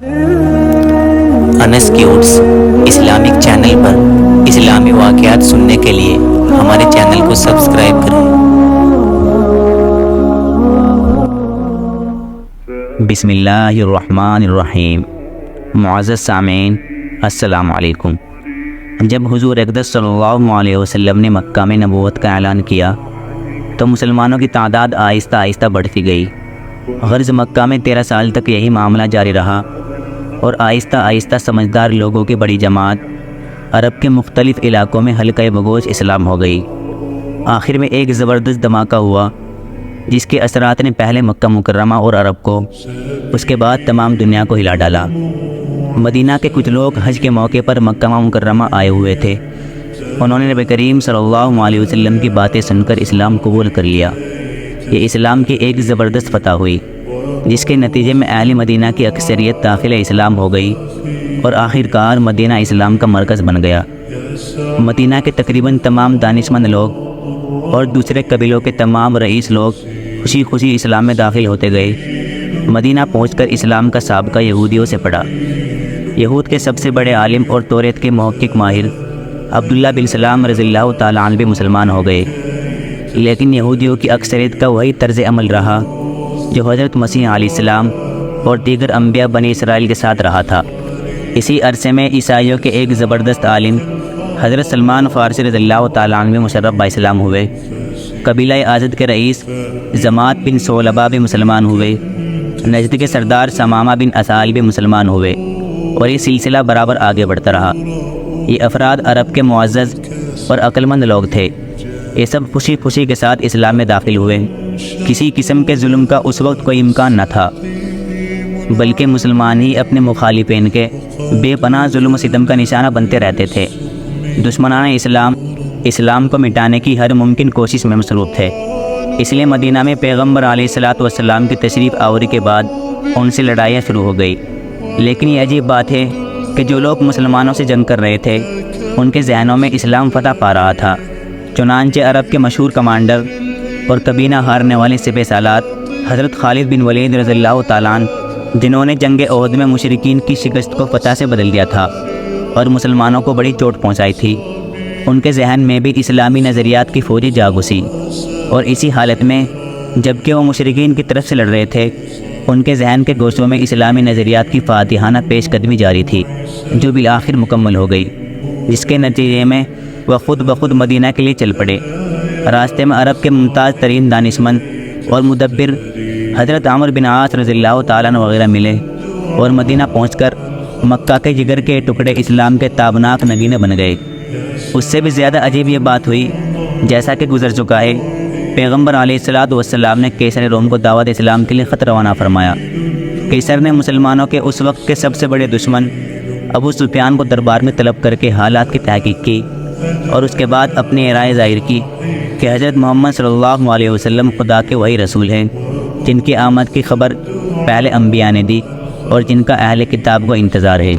انس کیوٹس Islamic channel پر اسلامی واقعات سننے کے لیے ہمارے چینل کو سبسکرائب کریں۔ بسم اللہ الرحمن الرحیم۔ معزز سامعین، السلام علیکم۔ جب حضور اقدس صلی اللہ علیہ وسلم نے مکہ میں نبوت کا اعلان کیا تو مسلمانوں کی تعداد آہستہ آہستہ بڑھتی گئی۔ غرض مکہ میں 13 سال تک یہی معاملہ جاری رہا اور آہستہ آہستہ سمجھدار لوگوں کی بڑی جماعت عرب کے مختلف علاقوں میں حلقہ بگوش اسلام ہو گئی۔ آخر میں ایک زبردست دھماکہ ہوا جس کے اثرات نے پہلے مکہ مکرمہ اور عرب کو، اس کے بعد تمام دنیا کو ہلا ڈالا۔ مدینہ کے کچھ لوگ حج کے موقع پر مکہ مکرمہ آئے ہوئے تھے۔ انہوں نے نبی کریم صلی اللہ علیہ وسلم کی باتیں سن کر اسلام قبول کر لیا۔ یہ اسلام کی ایک زبردست فتح ہوئی جس کے نتیجے میں اہل مدینہ کی اکثریت داخل اسلام ہو گئی اور آخر کار مدینہ اسلام کا مرکز بن گیا۔ مدینہ کے تقریباً تمام دانشمند لوگ اور دوسرے قبیلوں کے تمام رئیس لوگ خوشی خوشی اسلام میں داخل ہوتے گئے۔ مدینہ پہنچ کر اسلام کا سابقہ یہودیوں سے پڑھا۔ یہود کے سب سے بڑے عالم اور توریت کے محقق ماہر عبداللہ بن سلام رضی اللہ تعالیٰ عنہ بھی مسلمان ہو گئے، لیکن یہودیوں کی اکثریت کا وہی طرز عمل رہا جو حضرت مسیح علیہ السلام اور دیگر انبیاء بنی اسرائیل کے ساتھ رہا تھا۔ اسی عرصے میں عیسائیوں کے ایک زبردست عالم حضرت سلمان فارسی رضی اللہ تعالیٰ عنہ بھی مشرف با اسلام ہوئے۔ قبیلہ ازد کے رئیس زمات بن ثعلبہ بھی مسلمان ہوئے۔ نجد کے سردار ثمامہ بن اسال بھی مسلمان ہوئے اور یہ سلسلہ برابر آگے بڑھتا رہا۔ یہ افراد عرب کے معزز اور عقلمند لوگ تھے۔ یہ سب خوشی خوشی کے ساتھ اسلام میں داخل ہوئے۔ کسی قسم کے ظلم کا اس وقت کوئی امکان نہ تھا، بلکہ مسلمان ہی اپنے مخالفین کے بے پناہ ظلم و ستم کا نشانہ بنتے رہتے تھے۔ دشمنان اسلام کو مٹانے کی ہر ممکن کوشش میں مصروف تھے۔ اس لیے مدینہ میں پیغمبر علیہ الصلوۃ والسلام کی تشریف آوری کے بعد ان سے لڑائیاں شروع ہو گئی۔ لیکن یہ عجیب بات ہے کہ جو لوگ مسلمانوں سے جنگ کر رہے تھے ان کے ذہنوں میں اسلام فتح پا رہا تھا۔ چنانچہ عرب کے مشہور کمانڈر اور کبھی نہ ہارنے والے سپہ سالار حضرت خالد بن ولید رضی اللہ تعالیٰ عنہ، جنہوں نے جنگ احد میں مشرکین کی شکست کو فتح سے بدل دیا تھا اور مسلمانوں کو بڑی چوٹ پہنچائی تھی، ان کے ذہن میں بھی اسلامی نظریات کی فوجی جاگ اٹھی۔ اور اسی حالت میں جبکہ وہ مشرکین کی طرف سے لڑ رہے تھے، ان کے ذہن کے گوشوں میں اسلامی نظریات کی فاتحانہ پیش قدمی جاری تھی جو بالآخر مکمل ہو گئی، جس کے نتیجے میں وہ خود بخود مدینہ کے لیے چل پڑے۔ راستے میں عرب کے ممتاز ترین دانشمند اور مدبر حضرت عمرو بن عاص رضی اللہ تعالیٰ عنہ وغیرہ ملے اور مدینہ پہنچ کر مکہ کے جگر کے ٹکڑے اسلام کے تابناک نگینے بن گئے۔ اس سے بھی زیادہ عجیب یہ بات ہوئی، جیسا کہ گزر چکا ہے، پیغمبر علیہ الصلوۃ والسلام نے کیسر روم کو دعوت اسلام کے لیے خط روانہ فرمایا۔ کیسر نے مسلمانوں کے اس وقت کے سب سے بڑے دشمن ابو سفیان کو دربار میں طلب کر کے حالات کی تحقیق کی اور اس کے بعد اپنی رائے ظاہر کی کہ حضرت محمد صلی اللہ علیہ وسلم خدا کے وہی رسول ہیں جن کی آمد کی خبر پہلے انبیاء نے دی اور جن کا اہل کتاب کو انتظار ہے۔